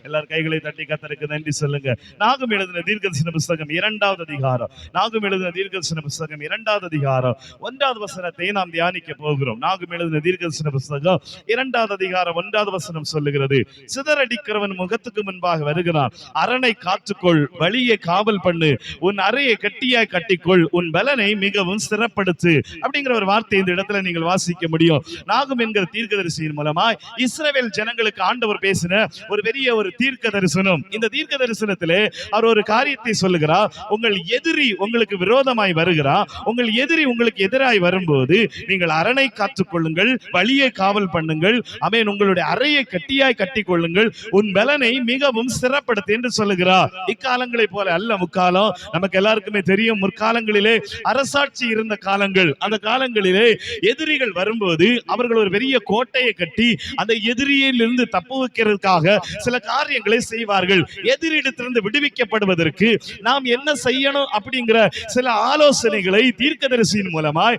எல்லாரும் கைகளை தட்டி கர்த்தருக்கு நன்றி சொல்லுங்க. நாகும் எழுதின தீர்க்கதரிசன புத்தகம் 2வது அதிகாரம், நாகும் எழுதின தீர்க்கதரிசன புத்தகம் 2வது அதிகாரம் 1வது வசனத்தை நாம் தியானிக்க போகிறோம். நாகும் எழுதின தீர்க்கதரிசன புத்தகம் 2வது அதிகாரம் 1வது வசனம் சொல்லுகிறது, சிதறடிக்கிறவன் முகத்துக்கு முன்பாக வருகிறான், அரணை காத்துக்கொள், வழியை காவல் பண்ணு, உன் அறையை கட்டியாய் கட்டிக்கொள், உன் பலனை மிகவும் ஸ்திரப்படுத்து அப்படிங்கிற ஒரு வார்த்தை இந்த இடத்துல நீங்கள் வாசிக்க முடியும். நாகும் என்கிற தீர்க்கதரிசியின் மூலமாய் இஸ்ரவேல் ஜனங்களுக்கு ஆண்டவர் பேசின ஒரு பெரிய ஒரு தீர்க்க தரிசனம். இந்த தீர்க்க தரிசனத்திலே அவர் ஒரு காரியத்தை சொல்லுகிறார், உங்கள் எதிரி உங்களுக்கு விரோதமாய் வருகிறார், உங்கள் எதிரி உங்களுக்கு எதிராய் வரும்போது நீங்கள் அரணை காத்துக் கொள்ளுங்கள், வழியை காவல் பண்ணுங்கள், ஆமென், உங்களுடைய அறையை கட்டியாய் கட்டி கொள்ளுங்கள், உன் பலனை மிகவும் ஸ்திரப்படுத்து என்று சொல்லுகிறார். இக்காலங்களை போல அல்ல முக்காலம். நமக்கு எல்லாருக்குமே தெரியும், முற்காலங்களிலே அரசாட்சி இருந்த காலங்கள். அந்த காலங்களிலே எதிரிகள் வரும்போது அவர்கள் ஒரு பெரிய கோட்டையை கட்டி அந்த எதிரியிலிருந்து தப்பு வைக்கிறதுக்காக சில காரியங்களை செய்வார்கள். எதிரிடத்திலிருந்து விடுவிக்கப்படுவதற்கு நாம் என்ன செய்யணும் அப்படிங்கிற சில ஆலோசனைகளை தீர்க்கதரிசியின் மூலமாய்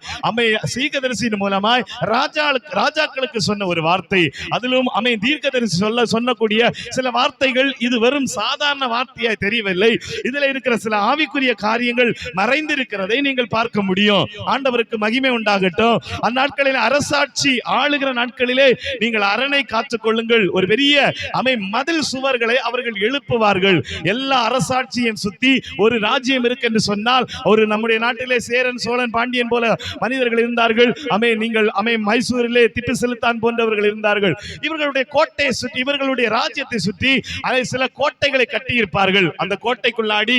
தீர்க்கதரிசியின் மூலமாய் ராஜாக்களுக்கு சொன்ன ஒரு வார்த்தை. அதிலும் தீர்க்கதரிசி சொல்லக்கூடிய சில வார்த்தைகள் இது வெறும் சாதாரண வார்த்தையாய் தெரியவில்லை. இதுல இருக்கிற சில ஆவிக்குரிய காரியங்கள் மறைந்திருக்கிறதை நீங்கள் பார்க்க முடியும். ஆண்டவருக்கு மகிமை உண்டாகட்டும். அந்நாட்களில் அரசாட்சி ஆளுகிற நாட்களிலே நீங்கள் அரணை காத்துக் கொள்ளுங்கள். ஒரு பெரிய மதில் சுவர்களை அவர்கள் எழுப்புவார்கள். எல்லா அரசாட்சியும் சுத்தி ஒரு ராஜ்யம் இருக்கு என்று சொன்னால், ஒரு நம்முடைய நாட்டிலே சேரன் சோழன் பாண்டியன் போல மனிதர்கள் இருந்தார்கள். நீங்கள் மைசூரிலே திப்பு சுல்தான் போன்றவர்கள் இருந்தார்கள். இவர்களுடைய கோட்டையை சுற்றி, இவர்களுடைய ராஜ்யத்தை சுற்றி அதை சில கோட்டைகளை கட்டி இருப்பார்கள். அந்த கோட்டைக்குள்ளாடி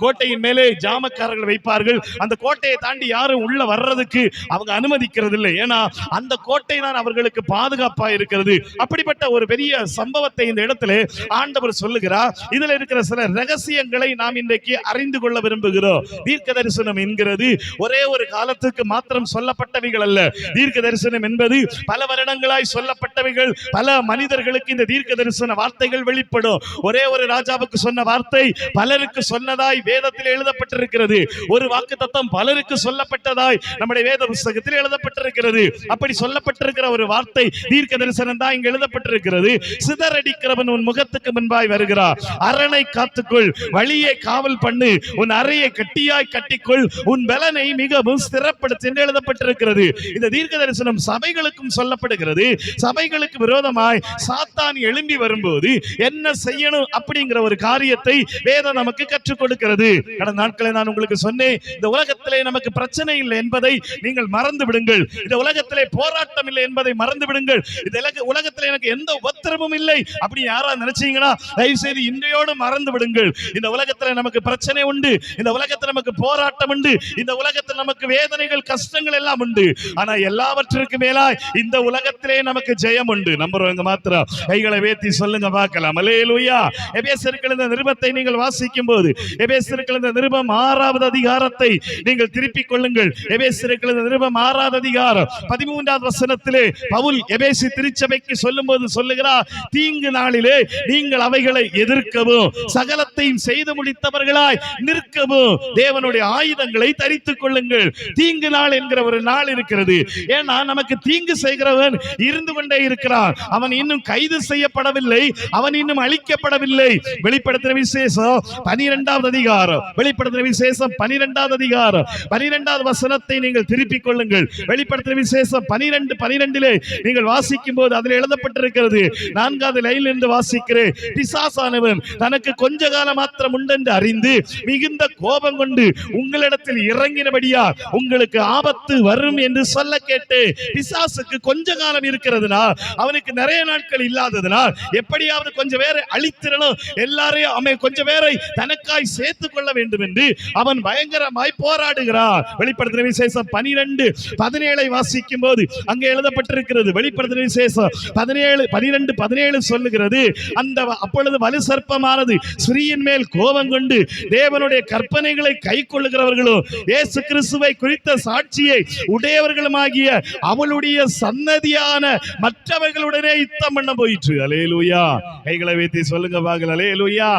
கோட்டையின் மேலே ஜாமக்காரர்கள் வைப்பார்கள். அந்த கோட்டையை தாண்டி யாரும் உள்ள வர்றதுக்கு அவங்க அனுமதிக்கிறது இல்லை. ஏன்னா அந்த கோட்டை தான் அவர்களுக்கு பாதுகாப்பா இருக்கிறது. அப்படிப்பட்ட ஒரு பெரிய சம்பவத்தை இந்த இடத்திலே ஆண்டவர் சொல்லுகிறார். இதுல இருக்கிற சில ரகசியங்களை நாம் இன்றைக்கு அறிந்து கொள்ள விரும்புகிறோம். தீர்க்க தரிசனம் என்கிறது ஒரே ஒரு காலத்துக்கு மாத்திரம் சொல்லப்பட்டவைகள் அல்ல. தீர்க்க தரிசனம் என்பது பல வருடங்களாய் சொல்லப்பட்டவைகள். பல மனிதர்களுக்கு இந்த தீர்க்க தரிசன வார்த்தைகள் வெளிப்படும். ஒரே ஒரு ராஜாவுக்கு சொன்ன வார்த்தை பலருக்கு சொன்னதாய் வேதத்தில் எழுதப்பட்டிருக்கிறது. ஒரு வாக்குத்தத்தம் பலருக்கு சொல்லப்பட்டதாய் நம்முடைய வேத புத்தகத்தில் எழுதப்பட்டிருக்கிறது. அப்படி சொல்லப்பட்டிருக்கிற ஒரு வார்த்தை தீர்க்க தரிசனம் தான் இங்கு எழுதப்பட்டிருக்கிறது. சிதறடிக்கிறவன் உன் முகத்துக்கு முன்பாய் வருகிறார், அரணை காத்துக்கொள், வழியை காவல் பண்ணு, உன் அறையை கட்டியாய் கட்டிக்கொள், உன் பலனை மிகவும் ஸ்திரப்படுத்து என்று எழுதப்பட்டிருக்கிறது. இந்த தீர்க்க தரிசனம் சபைகளுக்கும் சொல்லப்படுகிறது. சபைகளுக்கு விரோதமாய் சாத்தான் எழும்பி வரும்போது என்ன செய்யணும் அப்படிங்கிற ஒரு காரியத்தை வேதம் நமக்கு கற்றுக் கொடுக்கிறது. கடந்த நாட்களை நான் உங்களுக்கு சொன்னேன், இந்த உலகத்திலே நமக்கு பிரச்சனை இல்லை என்பதை நீங்கள் மறந்து விடுங்கள். இந்த உலகத்திலே போராட்டம் இல்லை என்பதை மறந்து விடுங்கள். இந்த உலகத்திலே எனக்கு எந்த உபத்திரமும் இல்லை அப்படி யாரா நினைச்சீங்கன்னா தயவு செய்து இன்றையோடு மறந்து விடுங்கள். இந்த உலகத்தில் நமக்கு பிரச்சனை உண்டு, இந்த உலகத்தில் நமக்கு போராட்டம் உண்டு, இந்த உலகத்தில் நமக்கு வேதனைகள் கஷ்டங்கள் எல்லாம் உண்டு. ஆனா எல்லாவற்றிற்கு மேலாய் இந்த உலகத்திலே நமக்கு ஜெயம் உண்டு. நம்புறவங்க மாத்திரம் கைகளை வேத்தி சொல்லுங்க பார்க்கலாம். அல்லேலூயா. எபேசியருக்கு எழுதின நிருபத்தை நீங்கள் வாசிக்கும் போது, எபேசியருக்கு எழுதின நிருபம் 6வது அதிகாரத்தை நீங்கள் திருப்பிக் கொள்ளுங்கள். எபேசியருக்கு எழுதின நிருபம் 6வது அதிகாரம் 13வது வசனத்திலே பவுல் எபேசி திருச்சபைக்கு சொல்லும்போது சொல்லுகிறார், தீங்கு நாளிலே நீங்கள் அவைகளை எதிர்க்கவும் சகலத்தையும் செய்து முடித்தவர்களாய் நிற்கவும் தேவனுடைய ஆயுதங்களை தரித்துக் கொள்ளுங்கள். தீங்கு நாள் என்கிற ஒரு நாள் இருக்கிறது. ஏன்னா நமக்கு தீங்கு செய்கிறவன் இருந்து கொண்டே இருக்கிறான். அவன் இன்னும் கைது செய்யப்படவில்லை, அவன் இன்னும் அழிக்கப்படவில்லை. வெளிப்படுத்தின விசேஷம் 12வது அதிகாரம், வெளிப்படுத்தின விசேஷம் 12வது அதிகாரம் 12வது வசனத்தை நீங்கள் திருப்பிக் கொள்ளுங்கள். வெளிப்படுத்தின விசேஷம் 12:12 நீங்கள் வாசிக்கும் போது அதில் எழுதப்பட்டிருக்கிறது. 4வது லைனில் இருந்து வாசிக்கிறேன். பிசாசானவன் தனக்கு கொஞ்ச காலம் மாத்திரம் உண்டென்று அறிந்து மிகுந்த கோபம் கொண்டு உங்களிடத்தில் இறங்கினபடியா உங்களுக்கு ஆபத்து வரும் என்று சொல்ல கேட்டு, பிசாசுக்கு கொஞ்ச காலம் இருக்கிறதுனா, அவனுக்கு நிறைய நாட்கள் இல்லாததுனால் எப்படியாவது கொஞ்சம் பேரை அழித்திரணும், எல்லாரையும் கொஞ்சம் பேரை தனக்காய் சேர்த்துக் கொள்ள வேண்டும் என்று அவன் பயங்கரமாய் போராடுகிறான். வெளிப்படுத்தின விசேஷம் 12:17 வாசிக்கும் போது அங்கே எழுதப்பட்டிருக்கிறது. வெளிப்படுத்தின விசேஷம் 12:17 சொல்லுகிறது, அந்த அப்பொழுது வலு சர்ப்பமானது ஸ்ரீயின் மேல் கோபம் கொண்டு தேவனுடைய கற்பனைகளை கை கொள்ளுகிறவர்களும் இயேசு கிறிஸ்துவை குறித்த சாட்சியை உடையவர்களுமாகிய அவளுடைய சன்னதியான மற்றவர்களுடனே யுத்தம் பண்ண போயிற்று. அல்லேலூயா. கைகளை வைத்து சொல்லுங்க பாருங்கள். அல்லேலூயா.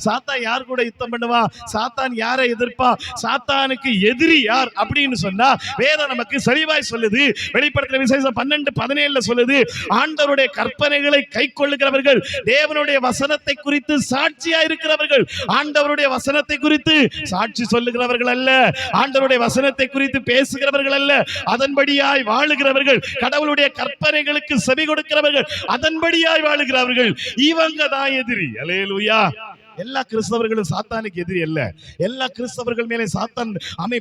சாத்தான் யார் கூட யுத்தம் பண்ணுவா? சாத்தான் யாரை எதிர்ப்பா? சாத்தானுக்கு எதிரி யார் அப்படின்னு சொன்னா வேதம் நமக்கு தெளிவாய் சொல்லுது. வெளிப்படுத்தின விசேஷம் 12:17 சொல்லுது, ஆண்டவருடைய கற்பனைகளை கை கொள்ளுகிறவர்கள் தேவனுடைய வசனத்தை குறித்து சாட்சியா இருக்கிறவர்கள், ஆண்டவருடைய வசனத்தை குறித்து சாட்சி சொல்லுகிறவர்கள் அல்ல, ஆண்டவருடைய வசனத்தை குறித்து பேசுகிறவர்கள் அல்ல, அதன்படியாய் வாழுகிறவர்கள், கடவுளுடைய கற்பனைகளுக்கு செவி கொடுக்கிறவர்கள், அதன்படியாய் வாழுகிறவர்கள், இவங்க தான் எதிரி. அல்லேலூயா. எல்லா கிறிஸ்தவர்களும் சாத்தானுக்கு எதிரி அல்ல. எல்லா கிறிஸ்தவர்கள் மேலே சாத்தான்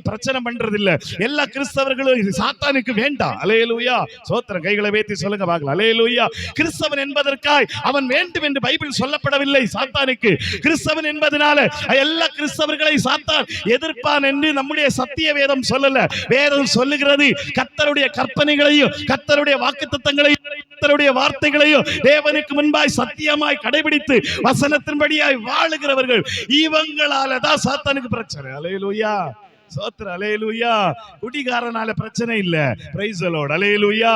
பிரச்சனை பண்றது இல்ல. எல்லா கிறிஸ்தவர்களும் சாத்தானுக்கு வேண்டாம். அல்லேலூயா. சோத்திரம். கைகளை வைத்து சொல்லுங்க பார்க்கலாம். அல்லேலூயா. கிறிஸ்தவன் என்பதற்காய் அவன் வேண்டும் என்று பைபிள் சொல்லப்படவில்லை. சாத்தானுக்கு கிறிஸ்தவன் என்பதனால எல்லா கிறிஸ்தவர்களை சாத்தான் எதிர்ப்பான் என்று நம்முடைய சத்திய வேதம் சொல்லல. வேதம் சொல்லுகிறது கர்த்தருடைய கற்பனைகளையும் கர்த்தருடைய வாக்குத்தத்தங்களையும் கர்த்தருடைய வார்த்தைகளையும் தேவனுக்கு முன்பாய் சத்தியமாய் கடைபிடித்து வசனத்தின்படியாய் வாழுகிறவர்கள், இவங்களால தான் சாத்தானுக்கு பிரச்சனை. அல்லேலூயா. சோத்திரம். அல்லேலூயா. குடிகாரனால பிரச்சனை இல்ல. Praise the lord. அல்லேலூயா.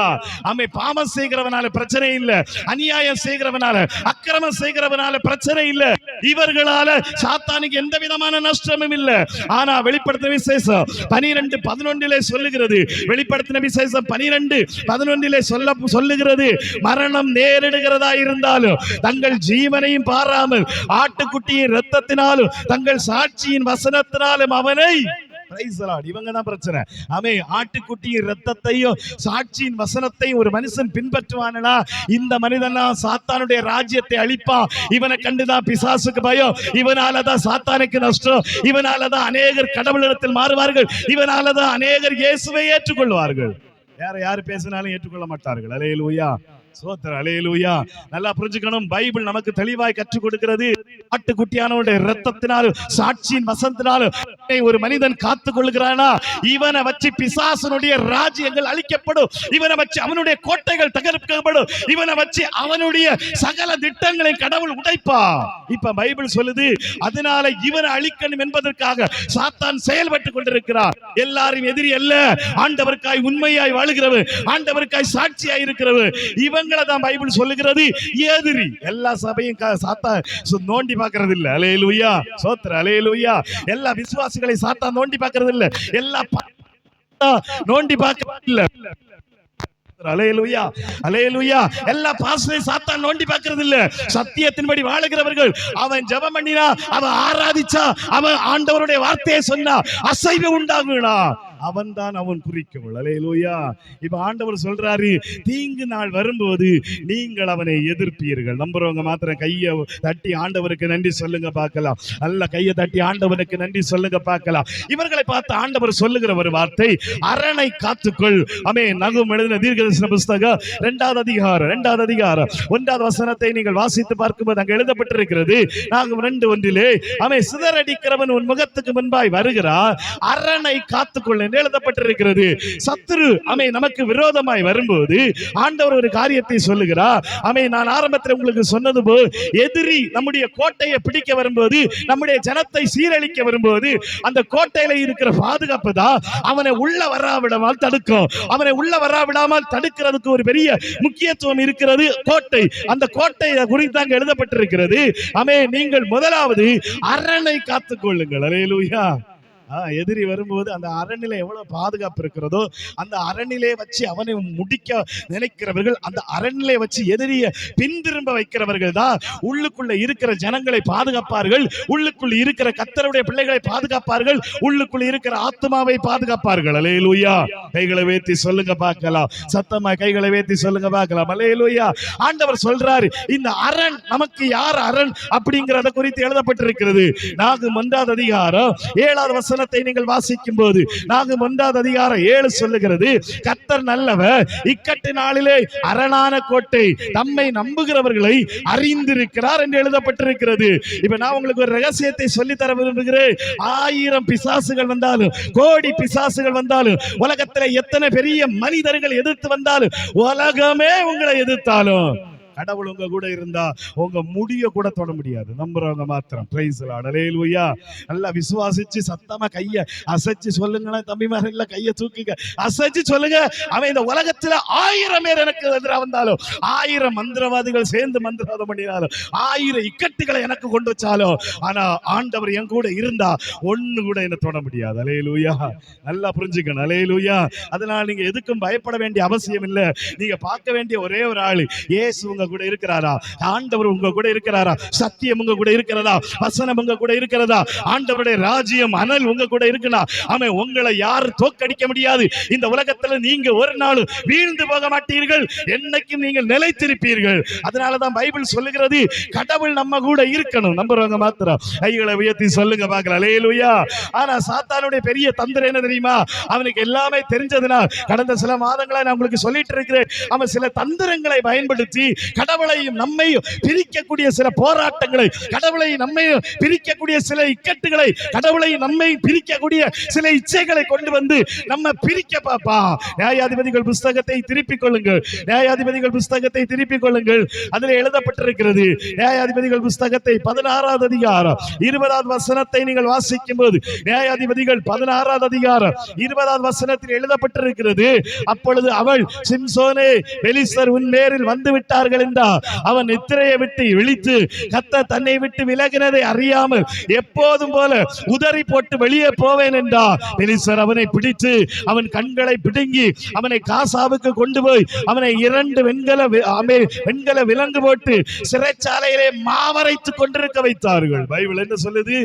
பாவம் செய்கிறவனால பிரச்சனை இல்ல. அநியாயம் செய்கிறவனால, அக்கிரமம் செய்கிறவனால பிரச்சனை இல்ல. இவர்களால சாத்தானுக்கு எந்த விதமான நஷ்டமும் இல்ல. ஆனா வெளிப்படுத்தின விசேஷம் 12:11 சொல்லுகிறது, வெளிப்படுத்தின விசேஷம் 12:11 சொல்லுகிறது, மரணம் நேரிடுகிறதா இருந்தாலும் தங்கள் ஜீவனையும் பாராமல் ஆட்டுக்குட்டியின் இரத்தத்தினாலும் தங்கள் சாட்சியின் வசனத்தினாலும் அவனை, இவங்க தான் பிரச்சனை. ஆட்டுக்குட்டியின் இரத்தத்தையும் சாட்சியின் வசனத்தையும் ஒரு மனுஷன் பின்பற்றுவானா, இந்த மனிதன் சாத்தானுடைய ராஜ்யத்தை அழிப்பான். இவனை கண்டுதான் பிசாசுக்கு பயம், இவனாலதான் சாத்தானுக்கு நஷ்டம், இவனாலதான் அநேகர் கடவுளிடத்தில் மாறுவார்கள், இவனாலதான் அநேகர் இயேசுவை ஏற்றுக்கொள்வார்கள். வேற யாரு பேசினாலும் ஏற்றுக்கொள்ள மாட்டார்கள். அல்லேலூயா. சோத்திரம். அல்லேலூயா. நல்லா புரிஞ்சுக்கணும், பைபிள் நமக்கு தெளிவாய் கற்றுக் கொடுக்கிறது, ஆட்டுக்குட்டியானவருடைய இரத்தத்தினாலும் சாட்சியின் வசனத்தினாலும் ஒரு மனிதன் காத்துக் கொள்கிறானா, இவனை வச்சு பிசாசனுடைய ராஜ்யங்கள் அழிக்கப்படும், இவனை வச்சு அவனுடைய கோட்டைகள் தகர்க்கப்படும், இவனை வச்சு அவனுடைய சகல திட்டங்களை கடவுள் உடைப்பா. இப்ப பைபிள் சொல்லுது, அதனால இவனை அழிக்கணும் என்பதற்காக சாத்தான் செயல்பட்டுக் கொண்டிருக்கிறார். எல்லாரும் எதிரி அல்ல, ஆண்டவருக்காய் உண்மையாய் வாழுகிறவர், ஆண்டவருக்காய் சாட்சியாய் இருக்கிறவர், இவங்களை தான் பைபிள் சொல்லுகிறது எதிரி. எல்லா சபையும் சாத்தான் நோண்டி பார்க்கிறது இல்ல. அல்லேலூயா. சோத்திரம். அல்லேலூயா. எல்லா விசுவாசிகளை சாத்தான் நோண்டி பார்க்கிறது இல்ல. எல்லா நோண்டி பார்க்கிறது இல்ல. அல்லேலூயா. அல்லேலூயா. எல்லா பாஸ்டரையும் சாத்தான் நோண்டி பார்க்கிறது இல்ல. சத்தியத்தின்படி வாழுகிறவர்கள், அவன் ஜெபம் பண்ணினா, அவன் ஆராதிச்சா, அவன் ஆண்டவருடைய வார்த்தையை சொன்னா அசைவு உண்டாகுனா, அவன் தான் அவன் குறிக்கும். அல்லேலூயா. இப்ப ஆண்டவர் சொல்றாரு, தீங்கு நாள் வரும்போது நீங்கள் அவனை எதிர்ப்பீர்கள். நம்புறவங்க மாத்திரம் கையை தட்டி ஆண்டவருக்கு நன்றி சொல்லுங்க பார்க்கலாம். அல்ல, கையை தட்டி ஆண்டவருக்கு நன்றி சொல்லுங்க பார்க்கலாம். இவர்களை பார்த்து ஆண்டவர் சொல்லுகிற ஒரு வார்த்தை, அரணை காத்துக்கொள். நகும் எழுதின தீர்க்கதரிசன புஸ்தகம் 2வது அதிகாரம் 1வது வசனத்தை நீங்கள் வாசித்து பார்க்கும்போது அங்கு எழுதப்பட்டிருக்கிறது, நாகும் 2:1 சிதறடிக்கிறவன் உன் முகத்துக்கு முன்பாய் வருகிறார், அரணை காத்துக்கொள் என்று எழுதப்பட்டிருக்கிறது. சத்துரு நமக்கு விரோதமாய் வரும்போது ஆண்டவர் ஒரு காரியத்தை சொல்லுகிறார். நான் ஆரம்பத்தில் உங்களுக்கு சொன்னது போல், எதிரி நம்முடைய கோட்டையை பிடிக்க வரும்போது, நம்முடைய ஜனத்தை சீரழிக்க வரும்போது, அந்த கோட்டையில இருக்கிற பாதுகாப்பு தான் அவனை உள்ள வராவிடாமல் தடுக்கும். அவனை உள்ள வராவிடாமல் தடுக்கிறதுக்கு ஒரு பெரிய முக்கியத்துவம் இருக்கிறது கோட்டை. அந்த கோட்டையை குறித்து அங்கு எழுதப்பட்டிருக்கிறது. நீங்கள் முதலாவது அரணை காத்துக் கொள்ளுங்கள். அல்லேலூயா. எதிரி வரும்போது அந்த அரணிலே எவ்வளவு பாதுகாப்பு இருக்கிறதோ, அந்த அரணிலே வச்சு அவனை முடிக்க நினைக்கிறவர்கள், அந்த அரணிலே வச்சு எதிரிய பின்திரும்ப வைக்கிறவர்கள் தான் உள்ளுக்குள்ள இருக்கிற ஜனங்களை பாதுகாப்பார்கள், உள்ளுக்குள்ள இருக்கிற கர்த்தருடைய பிள்ளைகளை பாதுகாப்பார்கள், உள்ளுக்குள்ள இருக்கிற ஆத்மாவை பாதுகாப்பார்கள். அல்லேலூயா. கைகளை வேத்தி சொல்லுங்க பார்க்கலாம். சத்தமா கைகளை வேத்தி சொல்லுங்க பார்க்கலாம். அல்லேலூயா. ஆண்டவர் சொல்றாரு, இந்த அரண் நமக்கு யார் அரண் அப்படிங்கறத குறித்து எழுதப்பட்டிருக்கிறது. நாகும் 1வது அதிகாரம் 7வது வசனத்தை நீங்கள் வாசிக்கும் போது, நாகும் 1வது அதிகாரம் 7 சொல்லுகிறது, கர்த்தர் நல்லவர், இக்கட்டு நாளிலே அரணான கோட்டை தம்மை நம்புகிறவர்களை அறிந்திருக்கிறார் என்று எழுதப்பட்டிருக்கிறது. இப்ப நான் உங்களுக்கு ஒரு ரகசியத்தை சொல்லி தர விரும்புகிறேன். 1000 பிசாசுகள் வந்தாலும், கோடி பிசாசுகள் வந்தாலும், உலகத்தில் எத்தனை பெரிய மனிதர்கள் எதிர்த்து வந்தாலும், உலகமே உங்களை எதிர்த்தாலும், கடவுள் உங்க கூட இருந்தா உங்க முடிய கூட தொட முடியாது. நம்புறவங்க மாத்திரம் பிரைஸ் தி லார்ட். அல்லேலூயா. நல்லா விசுவாசிச்சு சத்தமா கைய அசைச்சு சொல்லுங்க. தம்பிமார் இல்ல, கைய தூக்குங்க, அசைச்சு சொல்லுங்க. அவன் இந்த உலகத்துல 1000 பேர் எனக்கு எதிராக வந்தாலும், 1000 மந்திரவாதிகள் சேர்ந்து மந்திரவாதம் பண்ணினாலும், 1000 இக்கட்டுகளை எனக்கு கொண்டு வச்சாலும், ஆனா ஆண்டவர் என் கூட இருந்தா ஒண்ணு கூட என்ன தொட முடியாது. அல்லேலூயா. நல்லா புரிஞ்சுக்கணும். அல்லேலூயா. அதனால நீங்க எதுக்கும் பயப்பட வேண்டிய அவசியம் இல்லை. நீங்க பார்க்க வேண்டிய ஒரே ஒரு ஆளு, இயேசு உங்க உங்க கூட இருக்கிறாரா? ஆண்டவர் உங்க கூட இருக்கிறாரா? சத்தியம் உங்க கூட இருக்கிறதா? வசனம் உங்க கூட இருக்கிறதா? ஆண்டவருடைய ராஜ்யம் அனல் உங்க கூட இருக்குனா ஆமே, உங்களை யாரும் தோற்கடிக்க முடியாது. இந்த உலகத்துல நீங்க ஒரு நாள் வீழ்ந்து போக மாட்டீர்கள், என்னைக்கும் நீங்கள் நிலைத்திருப்பீர்கள். அதனாலதான் பைபிள் சொல்லுகிறது, கடவுள் நம்ம கூட இருக்கணும். நம்புறவங்க மாத்திரம் கைகளை உயர்த்தி சொல்லுங்க பார்க்கலாம். அல்லேலூயா. ஆனா சாத்தானுடைய பெரிய தந்திரம் என்ன தெரியுமா? அவனுக்கு எல்லாமே தெரிஞ்சதுனா கடந்த சில மாதங்களா நான் உங்களுக்கு சொல்லிட்டு இருக்கிறேன், அவன் சில தந்திரங்களை பயன்படுத்தி கடவுளையும் நம்மையும் பிரிக்கக்கூடிய சில போராட்டங்களை, கடவுளை நம்மையும் பிரிக்கக்கூடிய சில இக்கட்டுகளை, கடவுளை நம்மை பிரிக்கக்கூடிய சில இச்சைகளை கொண்டு வந்து நம்ம பிரிக்க பாப்பா. நியாயாதிபதிகள் புஸ்தகத்தை திருப்பிக் கொள்ளுங்கள். நியாயாதிபதிகள் புஸ்தகத்தை திருப்பிக் கொள்ளுங்கள். அதில் எழுதப்பட்டிருக்கிறது, நியாயாதிபதிகள் புஸ்தகத்தை 16வது அதிகாரம் 20வது வசனத்தை நீங்கள் வாசிக்கும் போது, நியாயாதிபதிகள் 16வது அதிகாரம் 20வது வசனத்தில் எழுதப்பட்டிருக்கிறது, அப்பொழுது அவள், சிம்சோனே, பெலிஸ்தர் உன் நேரில் வந்து விட்டார்கள் என்றார். அவன் நித்திரையை விட்டு விழித்து கர்த்தர் தன்னை விட்டு விலகினதை அறியாமல் எப்போதும் போல உதறி போட்டு வெளியே போவேன் என்றார். பெலிஸ்தர் அவனை பிடித்து அவன் கண்களை பிடுங்கி அவனை காசாவுக்கு கொண்டு போய் அவனை 2 வெண்கல விலங்கு போட்டு சிறைச்சாலையிலே மாவரைத்து கொண்டிருக்க வைத்தார்கள். பைபிள் என்ன சொல்லுது?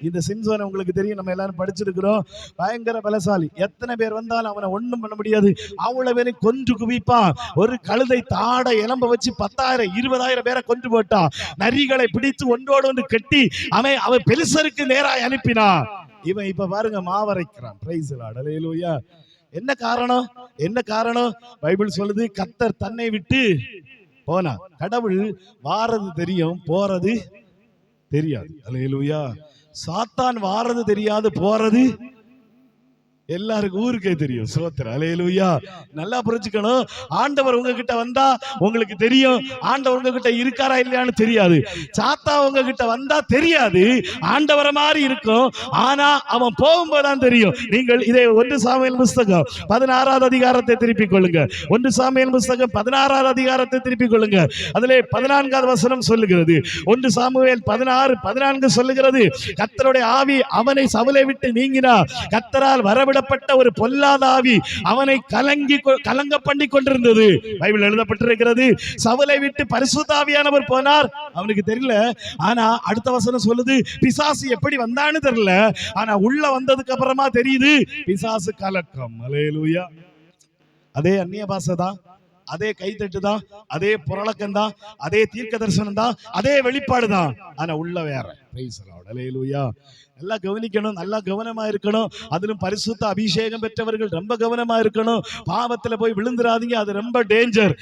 இந்த சிம்சோனை உங்களுக்கு தெரியும், நம்ம எல்லாரும் படிச்சிருக்கிறோம். பயங்கர பலசாலி, எத்தனை பேர் வந்தாலும் அவனை ஒண்ணும் பண்ண முடியாது. அவ்வளவு பேரை கொன்று குவிப்பான். ஒரு கழுதை தாடை எலும்ப வச்சு 10,000 20,000 பேரை கொன்று போட்டான். நரிகளை பிடித்து ஒன்றோடு ஒன்று கட்டி அவன் பெலிஸ்தருக்கு நேராக அனுப்பினான். இவன் இப்ப பாருங்க மாவரைக்கிறான். Price the lord. அல்லேலூயா. என்ன காரணம்? என்ன காரணம்? பைபிள் சொல்லுது, கர்த்தர் தன்னை விட்டு போனா. கடவுள் வாரது தெரியும், போறது தெரியாது. அல்லேலூயா. சாத்தான் வாரது தெரியாது, போறது எல்லாருக்கும் ஊருக்கே தெரியும். ஸ்தோத்திரம். அல்லேலூயா. நல்லா புரிஞ்சுக்கணும். ஆண்டவர் உங்ககிட்ட வந்தா உங்களுக்கு தெரியும், ஆண்டவர் உங்ககிட்ட இருக்காரா இல்லையான்னு தெரியாது. சாத்தா உங்ககிட்ட வந்தா தெரியாது, ஆண்டவரை மாதிரி இருக்கும், ஆனா அவன் போகும்போதுதான் தெரியும். நீங்கள் இதை 1 சாமுவேல் புஸ்தகம் 16வது அதிகாரத்தை திருப்பிக் கொள்ளுங்க. 1 சாமுவேல் புஸ்தகம் 16வது அதிகாரத்தை திருப்பிக் கொள்ளுங்க. அதிலே 14வது வசனம் சொல்லுகிறது. 1 சாமுவேல் 16:14 சொல்லுகிறது, கர்த்தருடைய ஆவி அவனை சவுலை விட்டு நீங்கினார். கர்த்தரால் வரவிடப்பட்ட ஒரு பொல்லாத ஆவி அவனை கலங்க பண்ணி கொண்டிருந்தது. பைபிள் எழுதப்பட்டிருக்கிறது, சவுலை விட்டு பரிசுத்த ஆவியானவர் போனார். அவனுக்கு தெரியல. ஆனா அடுத்த வசனம் சொல்லுது, பிசாசு எப்படி வந்தான்னு தெரியல, ஆனா உள்ள வந்ததுக்கு அப்புறமா தெரியுது பிசாசு கலக்கம். அல்லேலூயா. அதே அந்நிய பாஷை தான், அதே கைத்தட்டு தான், அதே புரளக்கம் தான், அதே தீர்க்க தரிசனம் தான், அதே வெளிப்பாடு தான், ஆனா உள்ள வேற. Praise the lord. அல்லேலூயா. நல்லா கவனிக்கணும், நல்லா கவனமா இருக்கணும். அதிலும் பரிசுத்த அபிஷேகம் பெற்றவர்கள் ரொம்ப கவனமா இருக்கணும். பாவத்துல போய் விழுந்துராதீங்க, அது ரொம்ப டேஞ்சர்.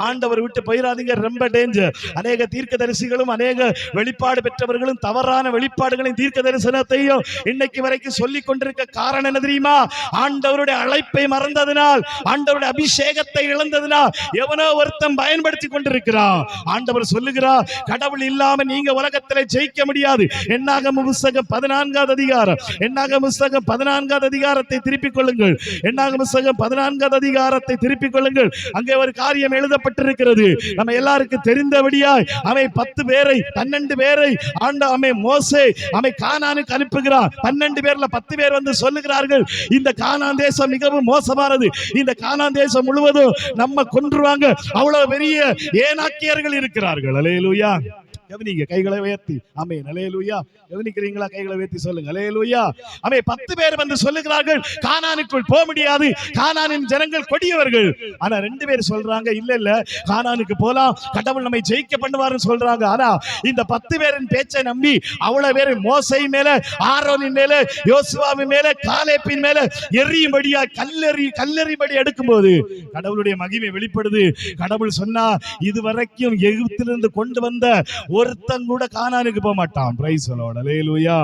ஆண்டவர் விட்டு போயிடாதீங்க, ரொம்ப டேஞ்சர். அநேக தீர்க்கதரிசிகளும் அநேக வெளிப்பாடு பெற்றவர்களும் தவறான வெளிப்பாடுகளையும் தீர்க்க தரிசனத்தையும் இன்னைக்கு வரைக்கும் சொல்லிக் கொண்டிருக்க காரணம் என்ன தெரியுமா? ஆண்டவருடைய அழைப்பை மறந்ததினால், ஆண்டவருடைய அபிஷேகத்தை இழந்ததினால் எவனோ ஒருத்தன் பயன்படுத்தி கொண்டிருக்கிறான். ஆண்டவர் சொல்லுகிறார், கடவுள் இல்லாம நீங்க உலகத்திலே ஜெயிக்க முடியாது. என்னாகம புஸ்தகம் 14வது அதிகாரம், என்னாகம புஸ்தகம் 14வது அதிகாரத்தை திருப்பிக் கொள்ளுங்கள். என்னாகம புஸ்தகம் 14வது அதிகாரத்தை திருப்பிக் கொள்ளுங்கள். அங்கே ஒரு காரியம் எழுதப்பட்டிருக்கிறது. நம்ம எல்லாருக்கும் தெரிந்தபடியாய் 10 பேரை 12 பேரை மோசே கானானுக்கு அனுப்புகிறார். 12 பேர்ல 10 பேர் வந்து சொல்லுகிறார்கள், இந்த கானான் தேசம் மிகவும் மோசமானது, இந்த கானான் தேசம் முழுவதும் நம்ம கொன்றுவாங்க, அவ்வளவு பெரிய ஏனாக்கியர்கள் இருக்கிறார்கள். அல்லேலூயா. கவனிங்க, கைகளை உயர்த்தி. ஆமென். அல்லேலூயா. கவனிக்கிறீங்களா? கைகளை உயர்த்தி சொல்லுங்க. அல்லேலூயா. 10 பேர் வந்து சொல்லுகிறார்கள், கானானுக்குள் போக முடியாது, கானானின் ஜனங்கள் கொடியவர்கள். ஆனா 2 பேர் சொல்றாங்க, இல்ல இல்ல கானானுக்கு போலாம், கடவுள் நம்மை ஜெயிக்க பண்ணுவார்னு சொல்றாங்க. ஆனா இந்த 10 பேரின் பேச்சை நம்பி அவ்வளவு பேர் மோசே மேல, ஆரோனின் மேல, யோசுவாவின் மேல, காலேப்பின் மேல எரியும்படியா கல்லெறிபடி எடுக்கும்போது கடவுளுடைய மகிமை வெளிப்படுது. கடவுள் சொன்னா, இதுவரைக்கும் எகிப்திலிருந்து கொண்டு வந்த ஒருத்தன் கூட கானானுக்கு போக மாட்டான். Praise the lord. அல்லேலூயா.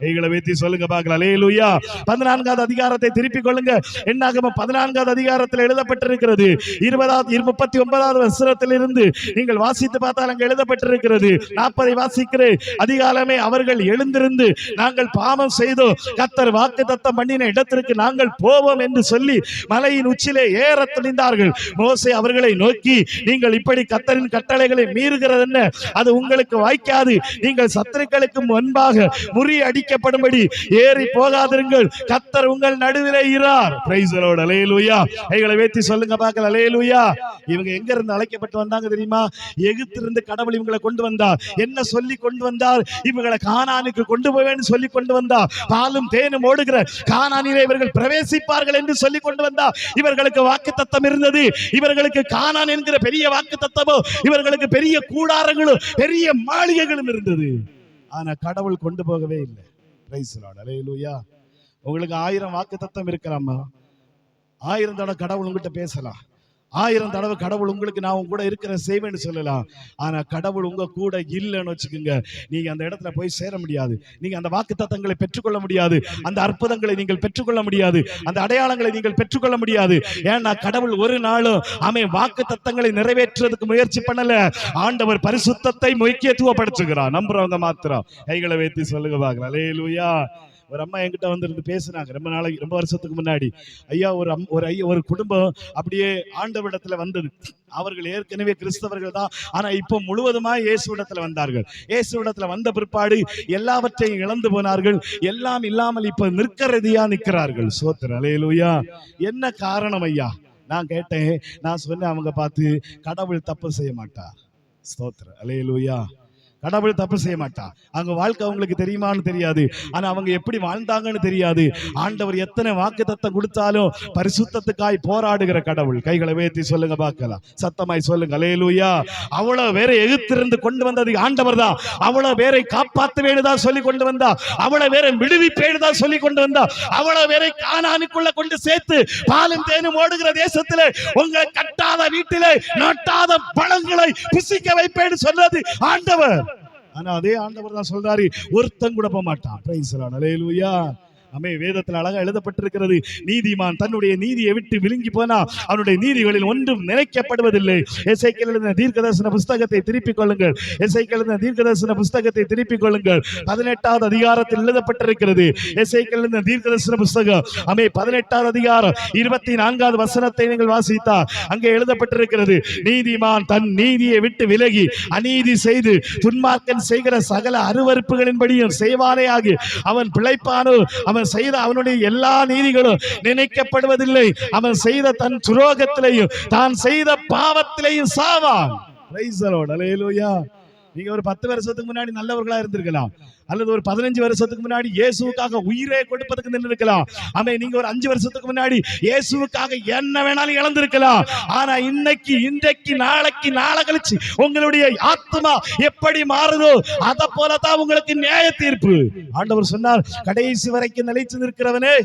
கைகளை வைத்து சொல்லுங்க பார்க்கலாம். அல்லேலூயா. 14வது அதிகாரத்தை திருப்பிக் கொள்ளுங்க. என்னாகமம் 14வது அதிகாரத்தில் எழுதப்பட்டிருக்கிறது. 39வது வசனத்திலிருந்து நீங்கள் வாசித்து பார்த்தால் அங்கு எழுதப்பட்டிருக்கிறது. 40 வாசிக்கிறேன். அதிகாலமே அவர்கள் எழுந்திருந்து, நாங்கள் பாவம் செய்தோம், கர்த்தர் வாக்குத்தத்தம் பண்ணின இடத்திற்கு நாங்கள் போவோம் என்று சொல்லி மலையின் உச்சிலே ஏற துணிந்தார்கள். மோசே அவர்களை நோக்கி, நீங்கள் இப்படி கர்த்தரின் கட்டளைகளை மீறுகிறது என்ன? அது உங்களுக்கு வாய்க்காது. நீங்கள் சத்துருக்களுக்கு முன்பாக முறியடிக்க அடிக்கப்படும்படி ஏறி போகாதிருங்கள், கர்த்தர் உங்கள் நடுவிலே இரார். Price the lord. அல்லேலூயா. கைகளை வைத்து சொல்லுங்க பார்க்கலாம். அல்லேலூயா. இவங்க எங்க இருந்து அழைக்கப்பட்டு வந்தாங்க தெரியுமா? எகிப்திலிருந்து கடவுள் இவங்களை கொண்டு வந்தார். என்ன சொல்லி கொண்டு வந்தார்? இவங்களை கானானுக்கு கொண்டு போவேன்னு சொல்லி கொண்டு வந்தார். பாலும் தேனும் ஓடுகிற கானானிலே இவர்கள் பிரவேசிப்பார்கள் என்று சொல்லி கொண்டு வந்தார். இவர்களுக்கு வாக்குத்தத்தம் இருந்தது. இவர்களுக்கு கானான் என்கிற பெரிய வாக்குத்தத்தமோ, இவர்களுக்கு பெரிய கூடாரங்களும் பெரிய மாளிகைகளும் இருந்தது. ஆனா கடவுள் கொண்டு போகவே இல்லை. Praise the lord. அல்லேலூயா. உங்களுக்கு 1000 வாக்குத்தத்தம் இருக்கலாமா? 1000 தடவை கடவுள் உங்ககிட்ட பேசலாம். 1000 தடவை கடவுள் உங்களுக்கு நான் உங்க கூட இருக்கிற செய்வேன்னு சொல்லலாம். ஆனா கடவுள் உங்க கூட இல்லைன்னு வச்சுக்கோங்க, நீங்க அந்த இடத்துல போய் சேர முடியாது. நீங்க அந்த வாக்குத்தத்தங்களை பெற்றுக்கொள்ள முடியாது. அந்த அற்புதங்களை நீங்கள் பெற்றுக்கொள்ள முடியாது. அந்த அடையாளங்களை நீங்கள் பெற்றுக்கொள்ள முடியாது. ஏன்னா கடவுள் ஒரு நாளும் வாக்குத்தத்தங்களை நிறைவேற்றுறதுக்கு முயற்சி பண்ணல. ஆண்டவர் பரிசுத்தத்தை முக்கியத்துவப்படுத்துகிறார். நம்புறவங்க மாத்திரம் கைகளை வைத்து சொல்லுங்க பார்க்கலாம். அல்லேலூயா. ஒரு அம்மா என்கிட்ட வந்து பேசினாங்க ரொம்ப வருஷத்துக்கு முன்னாடி. ஐயா, ஒரு குடும்பம் அப்படியே ஆண்டவரிடத்துல வந்தது. அவர்கள் ஏற்கனவே கிறிஸ்தவர்கள் தான். ஆனா இப்போ முழுவதுமா இயேசுவிடத்துல வந்தார்கள். இயேசுவிடத்துல வந்த பிற்பாடு எல்லாவற்றையும் இழந்து போனார்கள். எல்லாம் இல்லாமல் இப்ப நிற்கிறதியா நிற்கிறார்கள். ஸ்தோத்திரம். அல்லேலூயா. என்ன காரணம் ஐயா? நான் கேட்டேன். நான் சொன்னேன், அவங்க பார்த்து கடவுள் தப்பு செய்ய மாட்டார். ஸ்தோத்திரம். அல்லேலூயா. கடவுள் தப்பு செய்ய மாட்டார். அவங்க வாழ்க்கை அவங்களுக்கு தெரியுமான்னு தெரியாது. ஆனா அவங்க எப்படி வாழ்ந்தாங்கன்னு தெரியாது. ஆண்டவர் எத்தனை வாக்குத்தத்தம் கொடுத்தாலும் பரிசுத்தத்துக்காய் போராடுகிற கடவுள். கைகளை உயர்த்தி சொல்லுங்க பார்க்கலாம். சத்தமாய் சொல்லுங்க. அல்லேலூயா. அவ்வளவு பேரை எகிப்திலிருந்து கொண்டு வந்தது ஆண்டவர் தான். அவ்வளவு பேரை காப்பாற்றுவேன்னுதான் சொல்லி கொண்டு வந்தா. அவ்வளவு பேரை விடுவிப்பேன்னுதான் சொல்லி கொண்டு வந்தா. அவ்வளவு பேரை கானானுக்குள்ள கொண்டு சேர்த்து பாலும் தேனும் ஓடுகிற தேசத்திலே உங்களை கட்டாத வீட்டிலே நாட்டாத பழங்களை புசிக்க வைப்பேன்னு சொன்னது ஆண்டவர். ஆனா அதே ஆண்டவர் தான் சொல்றாரு, ஒருத்தன் கூட போக மாட்டான். Praise the lord. அல்லேலூயா. வேதத்தில் அழகா எழுதப்பட்டிருக்கிறது, நீதிமான் தன்னுடைய நீதியை விட்டு விழுங்கி போனா அவனுடைய நீதிகளில் ஒன்றும் நினைக்கப்படுவதில்லை. எசேக்கியேல் எழுதின தீர்க்கதரிசன புஸ்தகத்தை திருப்பிக் கொள்ளுங்கள். எசேக்கியேல் எழுதின தீர்க்கதரிசன புஸ்தகத்தை திருப்பிக் கொள்ளுங்கள். 18வது அதிகாரத்தில் எழுதப்பட்டிருக்கிறது. எசேக்கியேல் எழுதின தீர்க்கதரிசன புஸ்தகம் 18வது அதிகாரம் 24வது வசனத்தை நீங்கள் வாசித்தால் அங்கே எழுதப்பட்டிருக்கிறது, நீதிமான் தன் நீதியை விட்டு விலகி அநீதி செய்து துன்மார்க்கன் செய்கிற சகல அருவருப்புகளின்படியும் செய்வானே ஆகி அவன் பிழைப்பானோ, அவன் செய்த அவனுடைய எல்லா நீதிகளும் நினைக்கப்படுவதில்லை. அவன் செய்த தன் துரோகத்திலேயும் தான் செய்த பாவத்திலேயும் சாவான். Praise the lord. அல்லேலூயா. நீங்க ஒரு 10 வருஷத்துக்கு முன்னாடி நல்லவர்களா இருந்திருக்கலாம், அல்லது ஒரு 15 வருஷத்துக்கு முன்னாடி இயேசுவுக்காக உயிரை கொடுப்பதற்கு நின்றிருக்கலாம். நீங்க ஒரு 5 வருஷத்துக்கு முன்னாடி இயேசுவுக்காக என்ன வேணாலும் இழந்திருக்கலாம். ஆனா இன்றைக்கு நாளைக்கு நாளை கழிச்சு உங்களுடைய ஆத்மா எப்படி மாறுதோ அத போலதான் உங்களுக்கு நியாய தீர்ப்பு. ஆண்டவர் சொன்னார், கடைசி வரைக்கும் நிலைச்சு நிற்கிறவனே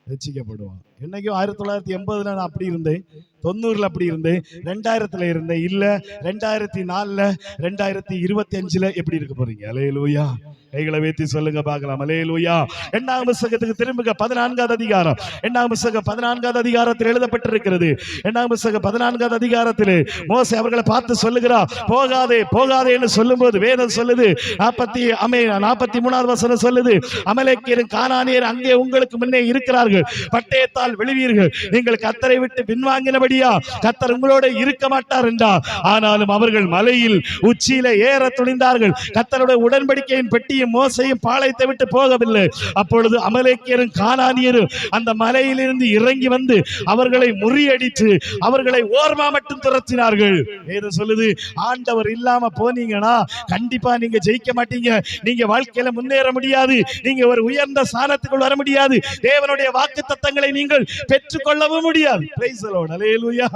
ரட்சிக்கப்படுவான். என்னைக்கும் 1980 நான் அப்படி இருந்தேன், 90 அப்படி இருந்தேன், 2000 இருந்தேன், இல்ல 2004 2025 எப்படி இருக்க போறீங்க? அல்லேலூயா. கைகளை வைத்து சொல்லுங்க பார்க்கலாம். அல்லேலூயா. 2ஆம் புத்தகத்துக்கு திரும்புங்க. 14வது அதிகாரம். 2ஆம் புத்தகம் 14வது அதிகாரத்தில் எழுதப்பட்டிருக்கிறது. 2ஆம் புத்தகம் 14வது அதிகாரத்தில் மோசே அவர்களை பார்த்து சொல்லுகிறார், போகாதே போகாதே என்று சொல்லும்போது வேதம் சொல்லுது, 43வது வசனம் சொல்லுது, அமலேக்கியரும் கானானியர் அங்கே உங்களுக்கு முன்னே இருக்கிறார்கள், பட்டயத்தால் விழுவீர்கள், நீங்கள் கர்த்தரை விட்டு பின்வாங்கினபடியா கர்த்தர் உங்களோட இருக்க மாட்டார் என்றார். ஆனாலும் அவர்கள் மலையில் உச்சியில ஏற துணிந்தார்கள். கர்த்தருடைய உடன்படிக்கையின் பெட்டியும் மோசேயும் பாளையத்தை விட்டு போகவில்லை. அப்பொழுது அமலேக்கியரும் கானானியரும் அந்த மலையிலிருந்து இறங்கி வந்து அவர்களை முறியடித்து அவர்களை ஓர்மா மட்டும் துரத்தினார்கள். வேதம் சொல்லுது, ஆண்டவர் இல்லாம போனீங்கன்னா கண்டிப்பா நீங்க ஜெயிக்க மாட்டீங்க, நீங்க வாழ்க்கையில முன்னேற முடியாது, நீங்க ஒரு உயர்ந்த ஸ்தானத்துக்குள் வர முடியாது, தேவனுடைய வாக்குத்தத்தங்களை நீங்கள் பெற்றுக்கொள்ளவும் முடியாது. Praise the lord. அல்லேலூயா.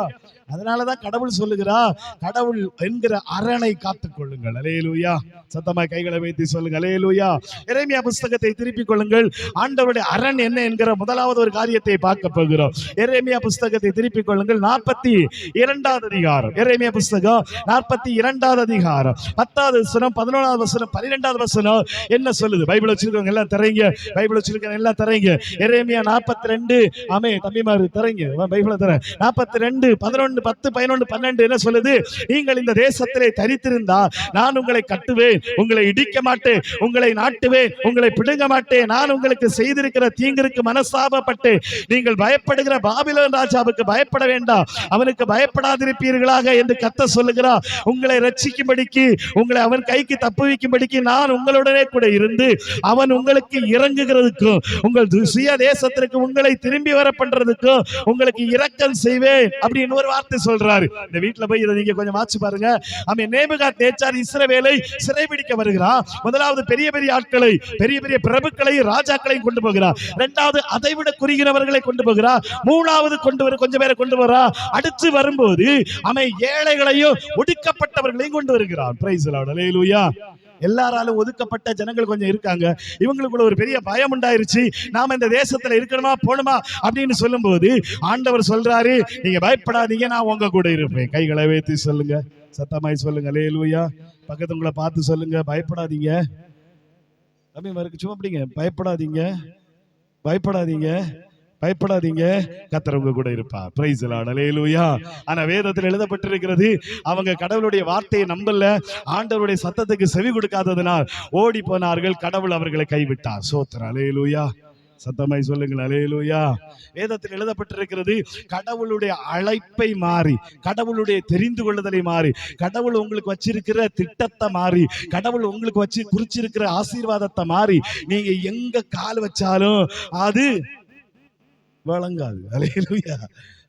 அதனாலதான் கடவுள் சொல்லுகிறார், கடவுள் என்கிற அரணை காத்துக் கொள்ளுங்கள். அல்லேலூயா. சத்தமா கைகளை வைத்து சொல்லுங்க. அல்லேலூயா. எரேமியா புத்தகத்தை திருப்பிக் கொள்ளுங்கள். ஆண்டவருடைய அரண் என்ன என்கிற முதலாவது ஒரு காரியத்தை பார்க்க போகிறோம். எரேமியா புத்தகத்தை திருப்பிக் கொள்ளுங்கள். 42வது அதிகாரம். எரேமியா புத்தகம் 42வது அதிகாரம் 10வது வசனம், 11வது வசனம், 12வது வசனம் என்ன சொல்லுது? பைபிள் வச்சிருக்கவங்க எல்லாம் தரீங்க, பைபிள் வச்சிருக்கவங்க எல்லாம் தரீங்க. எரேமியா 42 தம்பிமாரு தரீங்க, பைபிளை தர 42 11 10, 11, 12 என்ன சொல்லுது? நீங்கள் இந்த தேசத்திலே தரித்திருந்தால் நான் உங்களை கட்டுவேன், உங்களை இடிக்க மாட்டேன், உங்களை நாட்டுவேன், உங்களை பிடுங்க மாட்டேன். நான் உங்களுக்கு செய்திருக்கிற தீங்கிற்கு மனஸ்தாபப்பட்டு நீங்கள் பயப்படுகிற பாபிலோன் ராஜாவுக்கு பயப்பட வேண்டாம், அவனுக்கு பயப்படாதிருப்பீர்களாக என்று கர்த்தர் சொல்லுகிறார். உங்களை ரட்சிக்கும்படிக்கு, உங்களை அவன் கைக்கு தப்புவிக்கும்படிக்கு நான் உங்களுடனே கூட இருந்து அவன் உங்களுக்கு இறங்குகிறதுக்கும் உங்கள் சுய தேசத்திற்கு உங்களை திரும்பி வர பண்றதுக்கும் உங்களுக்கு இரக்கம் செய்வேன் அப்படின்னு ஒரு வார்த்தை சொல்றாரு. இந்த வீட்டுல போய் இதை நீங்க கொஞ்சம் வாசி பாருங்க. அவன் நேபுகாத்நேச்சார் இஸ்ரவேலை சிறைபிடிக்க வருகிறான். முதலாவது பெரிய பெரிய ஆட்களை, பெரிய பெரிய பிரபுக்களை, ராஜாக்களை கொண்டு போகிறார். இரண்டாவது அதைவிட குறுகினவர்களை கொண்டு போகிறார். மூணாவது கொஞ்சம் பேரை கொண்டு வரா. அடுத்து வரும்போது அவன் ஏழைகளையும் ஒடுக்கப்பட்டவர்களையும் கொண்டு வருகிறான். பிரைஸ் தி லார்ட், ஹல்லேலூயா. எல்லாராலும் ஒதுக்கப்பட்ட ஜனங்கள் கொஞ்சம் இருக்காங்க. இவங்களுக்குள்ள ஒரு பெரிய பயம் உண்டாயிருச்சு. நாம இந்த தேசத்துல இருக்கணுமா போணுமா அப்படின்னு சொல்லும் போது ஆண்டவர் சொல்றாரு, நீங்க பயப்படாதீங்க, நான் உங்க கூட இருப்பேன். கைகளை வைத்து சொல்லுங்க, சத்தமாய் சொல்லுங்க, ஹல்லேலூயா. பக்கத்து உங்களை பார்த்து சொல்லுங்க, பயப்படாதீங்க. தம்பி மறுக்கு சும்மா அப்படிங்க, பயப்படாதீங்க, பயப்படாதீங்க, பயப்படாதீங்க, கர்த்தர் உங்க கூட இருப்பார். பிரைஸ் தி லார்ட், ஹல்லேலூயா. ஆனா வேதத்தில் எழுதப்பட்டிருக்கிறது, அவங்க கடவுளுடைய வார்த்தையை நம்பல, ஆண்டவருடைய சத்தத்துக்கு செவி கொடுக்காததனால் ஓடி போனார்கள், கடவுள் அவர்களை கைவிட்டார். ஸ்தோத்திரம், ஹல்லேலூயா. சத்தமாய் சொல்லுங்கள், ஹல்லேலூயா. வேதத்தில் எழுதப்பட்டிருக்கிறது, கடவுளுடைய அழைப்பை மாறி, கடவுளுடைய தெரிந்து கொள்ளுதலை மாறி, கடவுள் உங்களுக்கு வச்சிருக்கிற திட்டத்தை மாறி, கடவுள் உங்களுக்கு வச்சு குறிச்சிருக்கிற ஆசீர்வாதத்தை மாறி நீங்க எங்க கால் வச்சாலும் அது வழங்காது. ஹல்லேலூயா,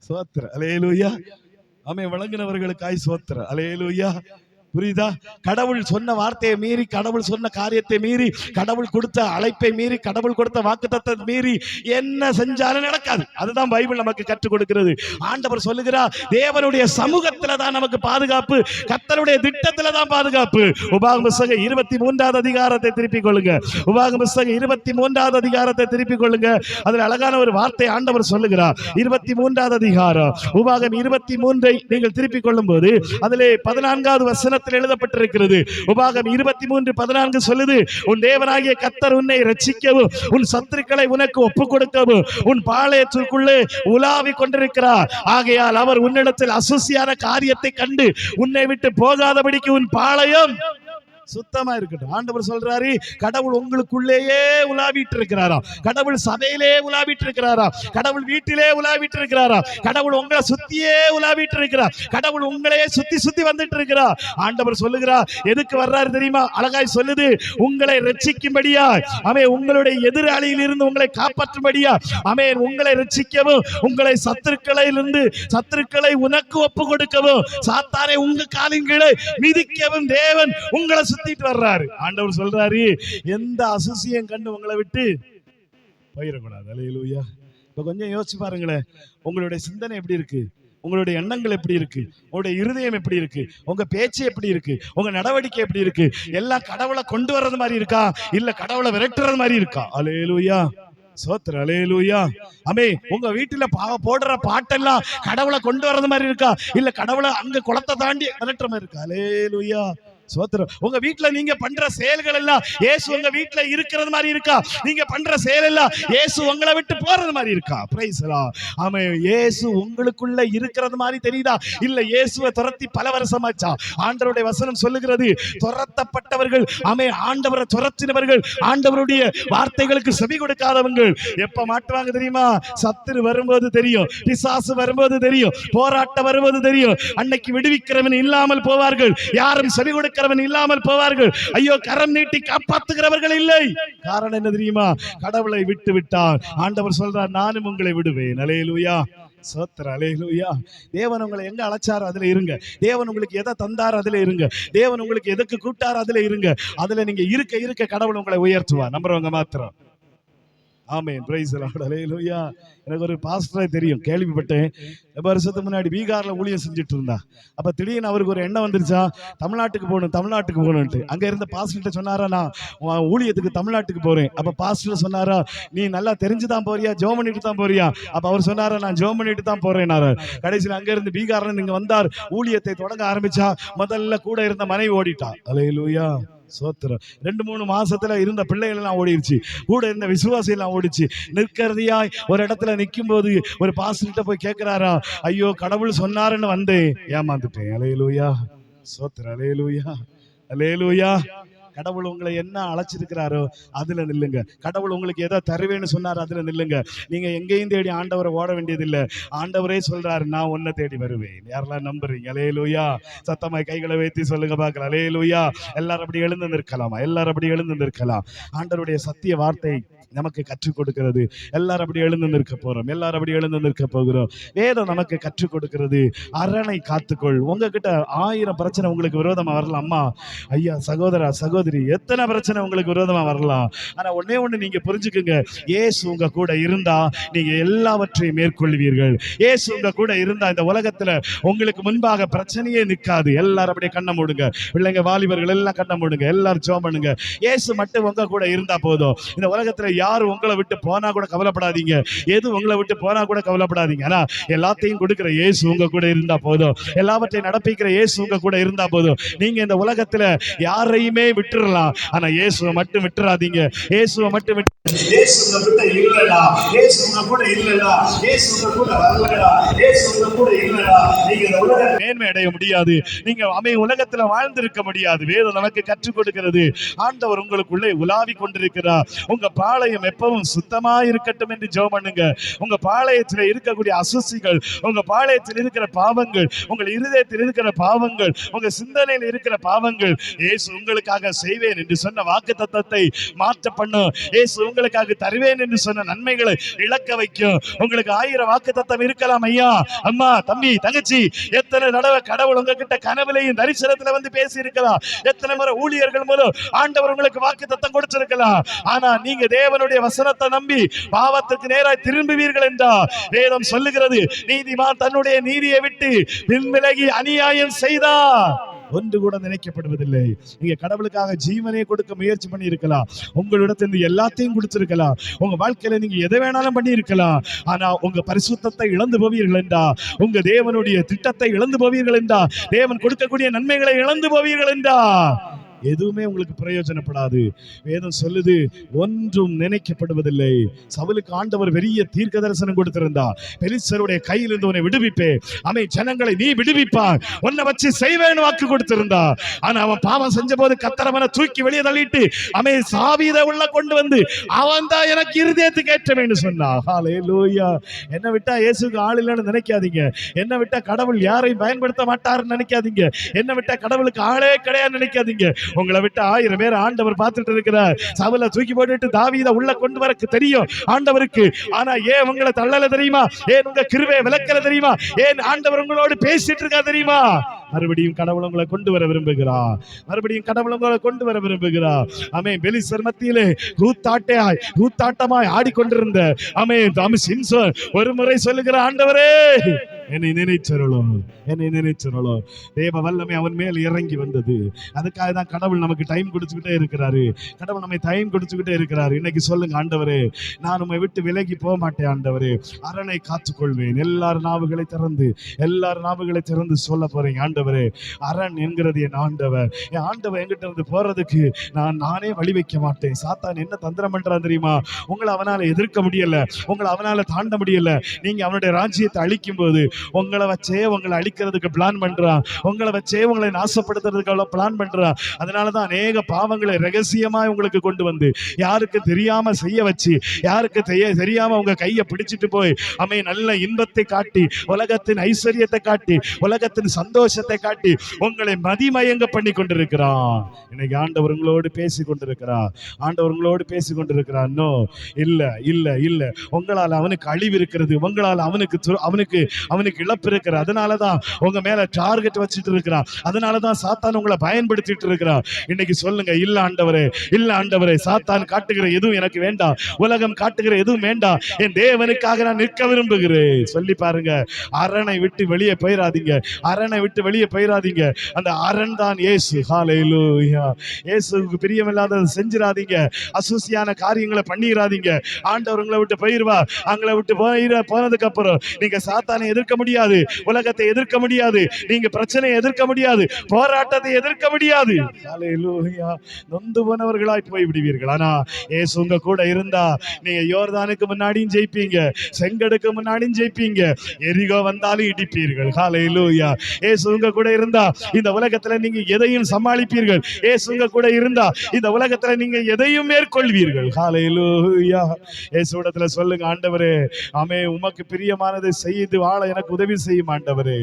ஸ்தோத்திரம், ஹல்லேலூயா. ஆமென். வழங்கினவர்களுக்காய் ஸ்தோத்திரம், ஹல்லேலூயா. புரியுதா? கடவுள் சொன்ன வார்த்தையை மீறி, கடவுள் சொன்ன காரியத்தை மீறி, கடவுள் கொடுத்த அழைப்பை மீறி, கடவுள் கொடுத்த வாக்குத்தத்தத்தை மீறி என்ன செஞ்சாலும் நடக்காது. அதுதான் பைபிள் நமக்கு கற்றுக் கொடுக்கிறது. ஆண்டவர் சொல்லுகிறார், தேவனுடைய சமூகத்துல தான் நமக்கு பாதுகாப்பு, கர்த்தருடைய திட்டத்துல தான் பாதுகாப்பு. உபாகம புத்தகம் 23வது அதிகாரத்தை திருப்பிக் கொள்ளுங்க. உபாகம புத்தகம் 23வது அதிகாரத்தை திருப்பிக் கொள்ளுங்க. அதுல அழகான ஒரு வார்த்தை ஆண்டவர் சொல்லுகிறார். 23வது அதிகாரம் உபாகம் 23ஐ நீங்கள் திருப்பிக் கொள்ளும் போது அதிலே 14வது வசனத்தில் எழுதப்பட்டிருக்கிறது. உபாகம் 23:14 சொல்லுது, உன் தேவனாகிய கர்த்தர் உன்னை ரட்சிக்கவும் உன் சத்துருக்களை உனக்கு ஒப்புக் கொடுக்கவும் உன் பாளையத்திற்குள்ளே உலாவிக் கொண்டிருக்கிறார். ஆகையால் அவர் உன்னிடத்தில் அசுசியான காரியத்தை கண்டு உன்னை விட்டு போகாதபடிக்கு உன் பாளையம் சுத்தமா இருக்கட்டும். ஆண்டவர் சொல்றாரு, கடவுள் உங்களுக்குள்ளேயே உலாவிட்டு இருக்கிறாரா, கடவுள் சபையிலே உலாவிட்டு இருக்கிறாரா, கடவுள் வீட்டிலே உலாவிட்டு இருக்கிறாரா, கடவுள் உங்களை சுத்தியே உலாவிட்டு இருக்கிறார், கடவுள் உங்களையே சுத்தி சுத்தி வந்துட்டு இருக்கிறார். ஆண்டவர் சொல்லுகிறார், எதுக்கு வர்றாரு தெரியுமா? அழகாய் சொல்லுது, உங்களை ரட்சிக்கும்படியா, அவன் உங்களுடைய எதிராளியில் இருந்து உங்களை காப்பாற்றும்படியா, அவன் உங்களை ரட்சிக்கவும் உங்களை சத்துருக்களை உனக்கு ஒப்பு கொடுக்கவும் சாத்தானை உங்க காலின் கீழே மிதிக்கவும் தேவன் உங்களை சுத்திட்டு வர்றாரு. ஆண்டவர் சொல்றாரு, எந்த அசுசியம் கண்டு உங்களை விட்டு போயிடக்கூடாது. ஹல்லேலூயா. இப்ப கொஞ்சம் யோசிச்சு பாருங்களேன், உங்களுடைய சிந்தனை எப்படி இருக்கு, உங்களுடைய எண்ணங்கள் எப்படி இருக்கு, உங்களுடைய இருதயம் எப்படி இருக்கு, உங்க பேச்சு எப்படி இருக்கு, உங்க நடவடிக்கை எப்படி இருக்கு? எல்லாம் கடவுளை கொண்டு வர்றது மாதிரி இருக்கா, இல்ல கடவுளை விரட்டுறது மாதிரி இருக்கா? ஹல்லேலூயா, சோத்திரம், ஹல்லேலூயா. ஆமே, உங்க வீட்டுல போடுற பாட்டெல்லாம் கடவுளை கொண்டு வர்றது மாதிரி இருக்கா, இல்ல கடவுளை அங்க குளத்தை தாண்டி விரட்டுற மாதிரி இருக்கா? ஹல்லேலூயா, சோத்திரம். உங்க வீட்டுல நீங்க பண்ற செயல்கள் எல்லாம் இயேசு உங்க வீட்டுல இருக்கிறது மாதிரி இருக்கா, நீங்க பண்ற செயல் எல்லாம் இயேசு உங்களை விட்டு போறது மாதிரி இருக்கா? Praise the lord. ஆமென். இயேசு உங்களுக்குள்ள இருக்கிறது மாதிரி தெரியுதா, இல்ல இயேசுவை துரத்தி பல வருஷமாச்சா? ஆண்டவருடைய வசனம் சொல்லுகிறது, துரத்தப்பட்டவர்கள், ஆமென், ஆண்டவரை துரத்தினவர்கள், ஆண்டவருடைய வார்த்தைகளுக்கு செவி கொடுக்காதவங்க எப்ப மாட்டுவாங்க தெரியுமா? சத்துரு வரும்போது தெரியும், பிசாசு வரும்போது தெரியும், போராட்டம் வரும்போது தெரியும். அன்னைக்கு விடுவிக்கிறவன் இல்லாமல் போவார்கள், யாரும் செவி கொடுக்கிறவன் இல்லாமல் போவார்கள். ஐயோ, கரம் நீட்டி காப்பாற்றுகிறவர்கள் இல்லை. காரணம் என்ன தெரியுமா? கடவுளை விட்டு விட்டார். ஆண்டவர் சொல்றார், நானும் உங்களை விடுவேன். ஹல்லேலூயா, சோத்திரம், ஹல்லேலூயா. தேவன் உங்களை எங்க அழைச்சாரோ அதுல இருங்க. தேவன் உங்களுக்கு எதை தந்தாரோ அதுல இருங்க. தேவன் உங்களுக்கு எதுக்கு கூட்டாரோ அதுல இருங்க. அதுல நீங்க இருக்க கடவுள் உங்களை உயர்த்துவார். நம்புறவங்க மாத்திரம். ஆமென். பிரைஸ் தி லார்ட், ஹல்லேலூயா. எனக்கு ஒரு பாஸ்டரை தெரியும், கேள்விப்பட்டேன். ரொம்ப வருஷத்துக்கு முன்னாடி பீகார்ல ஊழியம் செஞ்சுட்டு இருந்தா. அப்ப திடீர்னு அவருக்கு ஒரு எண்ணம் வந்துருச்சா, தமிழ்நாட்டுக்கு போகணும்ட்டு. அங்க இருந்த பாஸ்டர்கிட்ட சொன்னாரா, நான் ஊழியத்துக்கு தமிழ்நாட்டுக்கு போறேன். அப்ப பாஸ்டர் சொன்னாரா, நீ நல்லா தெரிஞ்சுதான் போறியா, ஜெபம் பண்ணிட்டு தான் போறியா? அப்ப அவர் சொன்னாரா, நான் ஜெபம் பண்ணிட்டு தான் போறேன்னாரு. கடைசியில் அங்க இருந்து பீகார்ல இங்க வந்தார், ஊழியத்தை தொடங்க ஆரம்பிச்சா. முதல்ல கூட இருந்த மனைவி ஓடிட்டா. ஹல்லேலூயா, சோத்திரம். 2-3 மாசத்துல இருந்த பிள்ளைகள் எல்லாம் ஓடிடுச்சு, கூட இருந்த விசுவாசி எல்லாம் ஓடிச்சு. நிற்கிறதையாய் ஒரு இடத்துல நிற்கும் போது ஒரு பாஸ்டர்கிட்ட போய் கேட்கிறாரா, ஐயோ கடவுள் சொன்னாருன்னு வந்தேன், ஏமாந்துட்டேன். அல்லேலூயா, சோத்திரம். அல்லேலூயா, அல்லேலூயா. கடவுள் உங்களை என்ன அழைச்சிருக்கிறாரோ அதுல நில்லுங்க. கடவுள் உங்களுக்கு எதை தருவேன்னு சொன்னார், அதுல நில்லுங்க. நீங்க எங்கேயும் தேடி ஆண்டவரை ஓட வேண்டியதில்லை. ஆண்டவரே சொல்றாரு, நான் உன்னை தேடி வருவேன். யாரெல்லாம் நம்புறீங்க? அல்லேலூயா. சத்தமாய் கைகளை வைத்து சொல்லுங்க பார்க்கலாம். அல்லேலூயா. எல்லாரும் அப்படி எழுந்து நிற்கலாமா? எல்லாரும் அப்படி எழுந்து நிற்கலாம். ஆண்டவருடைய சத்திய வார்த்தை நமக்கு கற்றுக் கொடுக்கிறது. எல்லாரும் அப்படி எழுந்து நிற்க போறோம். எல்லாரும் அப்படி எழுந்து நிற்க போகிறோம். வேதம் நமக்கு கற்றுக் கொடுக்கிறது, அரணை காத்துக்கொள். உங்ககிட்ட 1000 பிரச்சனை உங்களுக்கு விரோதமா வரலாம். அம்மா, ஐயா, சகோதரா, சகோதரி, எத்தனை பிரச்சனை உங்களுக்கு விரோதமா வரலாம். ஆனா ஒன்னே ஒண்ணு நீங்க புரிஞ்சுக்குங்க, இயேசு உங்க கூட இருந்தா நீங்க எல்லாவற்றையும் மேற்கொள்வீர்கள். இயேசு உங்க கூட இருந்தா இந்த உலகத்துல உங்களுக்கு முன்பாக பிரச்சனையே நிற்காது. எல்லாரும் அப்படியே கண்ணை மூடுங்க. பிள்ளைங்க, வாலிபர்கள் எல்லாம் கண்ணை மூடுங்க. எல்லாரும் ஜெபம் பண்ணுங்க. இயேசு மட்டும் உங்க கூட இருந்தா போதும். இந்த உலகத்துல யாரு உங்களை விட்டு போனா கூட கவலைப்படாதீங்க. எது உங்களை விட்டு போனா கூட கவலைப்படாதீங்க. ஆனா எல்லாத்தையும் கொடுக்கிற இயேசு உங்க கூட இருந்தா போதும். எல்லாவற்றையும் நடப்பிக்கிற இயேசு உங்க கூட இருந்தா போதும். நீங்க இந்த உலகத்துல யாரையுமே விட்டுறலாம், ஆனா இயேசுவை மட்டும் விட்டுறாதீங்க. இயேசுவை மட்டும் விட்டு, இயேசு உங்க கூட இல்லடா, இயேசு உங்க கூட இல்லடா, இயேசு உங்க கூட வரலடா, இயேசு உங்க கூட இல்லடா, நீங்க இந்த உலகத்துல மேன்மை அடைய முடியாது. நீங்க உலகத்துல வாழ்ந்திருக்க முடியாது. வேதம் நமக்கு கற்றுக் கொடுக்கிறது, ஆண்டவர் உங்களுக்குள்ளே உலாவி கொண்டிருக்கிறார். உங்க பாளையம் எப்பவும் சுத்தமா இருக்கட்டும் என்று ஜெபம் பண்ணுங்க. உங்க பாளையத்தில் இருக்கக்கூடிய அசுசிகள், உங்க பாளையத்தில் இருக்கிற பாவங்கள், உங்கள் இருதயத்தில் இருக்கிற பாவங்கள், உங்க சிந்தனையில் இருக்கிற பாவங்கள் இயேசு உங்களுக்காக செய்வேன் என்று சொன்ன வாக்குத்தத்தத்தை மாற்ற பண்ணும். இயேசு உங்களுக்காக தருவேன் என்று சொன்ன நன்மைகளை இழக்க வைக்கும். உங்களுக்கு 1000 வாக்குத்தத்தம் இருக்கலாம். ஐயா, அம்மா, தம்பி, தங்கச்சி, எத்தனை தடவை கடவுள் உங்ககிட்ட கனவுலையும் தரிசனத்துல வந்து பேசி இருக்கலாம். எத்தனை முறை ஊழியர்கள் மூலம் ஆண்டவர் உங்களுக்கு வாக்குத்தத்தம் கொடுத்திருக்கலாம். ஆனா நீங்க தேவனுடைய வசனத்தை நம்பி பாவத்துக்கு நேராய் திரும்புவீர்கள் என்றால் வேதம் சொல்லுகிறது, நீதிமான் தன்னுடைய நீதியை விட்டு பின்விலகி அநியாயம் செய்தார் ஒன்று கூட நினைக்கப்படுவதில்லை. நீங்க கடவுளுக்காக ஜீவனை கொடுக்க முயற்சி பண்ணி இருக்கலாம், உங்களிடத்திலிருந்து எல்லாத்தையும் கொடுத்திருக்கலாம், உங்க வாழ்க்கையில நீங்க எதை வேணாலும் பண்ணி இருக்கலாம். ஆனா உங்க பரிசுத்தத்தை இழந்து போவீர்கள் என்றா, உங்க தேவனுடைய திட்டத்தை இழந்து போவீர்கள் என்றா, தேவன் கொடுக்கக்கூடிய நன்மைகளை இழந்து போவீர்கள் என்றா எதுவுமே உங்களுக்கு பிரயோஜனப்படாது. வேதம் சொல்லுது, ஒன்றும் நினைக்கப்படுவதில்லை. சவுலுக்கு ஆண்டவர் பெரிய தீர்க்க தரிசனம் கொடுத்திருந்தா, பெலிஸ்தருடைய கையில் இருந்து உன்னை விடுவிப்பே, அவன் ஜனங்களை நீ விடுவிப்பார், உன்னை வச்சு செய்வேன்னு வாக்கு கொடுத்திருந்தா. ஆனா அவன் பாவம் செஞ்ச போது கத்தரவனை தூக்கி வெளியே தள்ளிட்டு அவன் சாவீதை உள்ள கொண்டு வந்து அவன் தான் எனக்கு இருதயத்துக்கு ஏற்றவேன்னு சொன்னா. ஹல்லேலூயா. என்னை விட்டா இயேசுக்கு ஆள் இல்லைன்னு நினைக்காதீங்க. என்னை விட்டா கடவுள் யாரையும் பயன்படுத்த மாட்டாருன்னு நினைக்காதீங்க. என்னை விட்டா கடவுளுக்கு ஆளே கிடையாது நினைக்காதீங்க. உங்களை விட்டு 1000 பேர் ஆண்டவர் பார்த்துட்டு இருக்கிறார். சவுலை தூக்கி போட்டுட்டு தாவீதை உள்ள கொண்டு வரக்கு தெரியும் ஆண்டவருக்கு. ஆனா ஏன் உங்களை தள்ளல தெரியுமா? ஏன் உங்க கிருபையை விலக்கல தெரியுமா? ஏன் ஆண்டவர் உங்களோடு பேசிட்டு இருக்கா தெரியுமா? மறுபடியும் கடவுள் உங்களை கொண்டு வர விரும்புகிறார். மறுபடியும் கடவுள் உங்களை கொண்டு வர விரும்புகிறார். ஆமென். பெலிஸ்தர் மத்தியிலே கூத்தாட்டமாய் ஆடிக்கொண்டிருந்த சிம்சோன் ஒரு முறை சொல்லுகிற, ஆண்டவரே என்னை நினைச்சருளும், என்னை நினைச்சருளும். தேவ வல்லமை அவன் மேல் இறங்கி வந்தது. அதுக்காக தான் கடவுள் நமக்கு டைம் கொடுத்துக்கிட்டே இருக்கிறாரு. கடவுள் நம்மை டைம் கொடுத்துக்கிட்டே இருக்கிறாரு. இன்னைக்கு சொல்லுங்க, ஆண்டவரே நான் உம்மை விட்டு விலகி போக மாட்டேன் ஆண்டவரே, அரணை காத்துக்கொள்வேன். எல்லாரும் நாவுகளை திறந்து சொல்ல போறேன், ஆண்டவரே அரண் என்கிறது என் ஆண்டவர். என் ஆண்டவர் என்கிட்ட இருந்து போறதுக்கு நானே வழி வைக்க மாட்டேன். சாத்தான் என்ன தந்திரம் பண்றான் தெரியுமா? உங்களை அவனால எதிர்க்க முடியல, உங்களை அவனால தாண்ட முடியல. நீங்க அவனுடைய ராஜ்யத்தை அழிக்கும் போது உங்களை வச்சே உங்களை அழிக்கிறதுக்கு பிளான் பண்றான், உங்களை வச்சே உங்களை நாசப்படுத்துறதுக்கு பிளான் பண்றான். அதனாலதான் அநேக பாவங்களை ரகசியமா உங்களுக்கு கொண்டு வந்து யாருக்கு தெரியாம செய்ய வச்சு, யாருக்கு தெரியாம உங்க கையை பிடிச்சிட்டு போய் நல்ல இன்பத்தை காட்டி, உலகத்தின் ஐஸ்வர்யத்தை காட்டி, உலகத்தின் சந்தோஷத்தை காட்டி உங்களை மதிமயங்க பண்ணி கொண்டிருக்கிறான். இன்னைக்கு ஆண்டவர் உங்களோடு பேசி கொண்டிருக்கிறார். ஆண்டவர் உங்களோடு பேசி கொண்டிருக்கிறார். நோ, இல்ல இல்ல இல்ல, உங்களால் அவனுக்கு அழிவு இருக்கிறது, உங்களால் அவனுக்கு இழப்பு இருக்கிற. அதனாலதான் உங்க மேல டார்கெட் வச்சுட்டு இருக்கிறான். அதனாலதான் சாத்தான் உங்களை பயன்படுத்திட்டு இருக்கிறான். இன்னைக்கு சொல்லுங்க, இல்ல ஆண்டவரே, இல்ல ஆண்டவரே, சாத்தான் காட்டுகிற எதுவும் எனக்கு வேண்டாம், உலகம் காட்டுகிற எதுவும் வேண்டாம், என் தேவனுக்காக நான் நிற்க விரும்புகிறேன் சொல்லி பாருங்க. அரணை விட்டு வெளியே போயிடாதீங்க. அரணை விட்டு வெளியே வெளியே போயிடாதீங்க. அந்த அரண் தான் இயேசு. ஹalleluya. இயேசுவுக்கு பிரியமில்லாததை செஞ்சிராதீங்க. அசூசியான காரியங்களை பண்ணிராதீங்க. ஆண்டவர் உங்களை விட்டு போயிருவா. அங்களை விட்டு போனதுக்கு அப்புறம் நீங்க சாத்தானை எதிர்க்க முடியாது, உலகத்தை எதிர்க்க முடியாது, நீங்க பிரச்சனையை எதிர்க்க முடியாது, போராட்டத்தை எதிர்க்க முடியாது. ஹalleluya. நொந்து போனவர்களாய் போய் விடுவீர்கள். ஆனா இயேசு உங்க கூட இருந்தா நீங்க யோர்தானுக்கு முன்னாடியும் ஜெயிப்பீங்க, செங்கடலுக்கு முன்னாடியும் ஜெயிப்பீங்க, எரிகோ வந்தாலும் இடிப்பீர்கள். ஹalleluya. இயேசு உங்க கூட இருந்தா இந்த உலகத்துல நீங்க எதையும் சமாளிப்பீர்கள். இயேசு உங்க கூட இருந்தா இந்த உலகத்துல நீங்க எதையும் மேற்கொள்வீர்கள். ஹalleluya. இயேசுவிடத்துல சொல்லுங்க, ஆண்டவரே ஆமே உமக்கு பிரியமானதை செய்து வாழ எனக்கு உதவி செய்யும் ஆண்டவரே.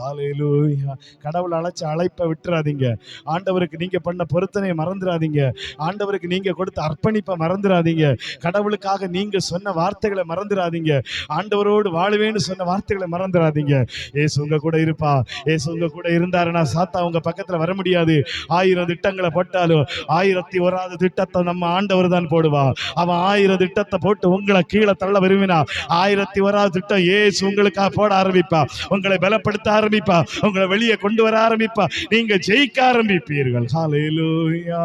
ஹalleluya. கடவுள் அழைச்ச அழைப்பை விட்டுறாதீங்க. ஆண்டவருக்கு நீங்க பண்ண பொருத்தனை மறந்துடாதீங்க. ஆண்டவருக்கு நீங்க கொடுத்த அர்ப்பணிப்பை மறந்துடாதீங்க. கடவுளுக்காக நீங்க சொன்ன வார்த்தைகளை மறந்துடாதீங்க. ஆண்டவரோடு வாழுவேன்னு சொன்ன வார்த்தைகளை மறந்துடாதீங்க. இயேசு உங்க கூட இருப்பா. இயேசு உங்க கூட இருந்தாருன்னா சாத்தா உங்க பக்கத்துல வர முடியாது. 1000 திட்டங்களை போட்டாலும் 1001வது திட்டத்தை நம்ம ஆண்டவர் தான் போடுவா. அவன் 1000 திட்டத்தை போட்டு உங்களை கீழே தள்ள விரும்பினா 1001வது திட்டம் இயேசு உங்களுக்காக போட ஆரம்பிப்பா. உங்களை பலப்படுத்த ஆரம்பிப்பா. உங்களை வெளியே கொண்டு வர ஆரம்பிப்பா. நீங்க ஜெயிக்க ஆரம்பிப்பீர்கள். ஹalleluya.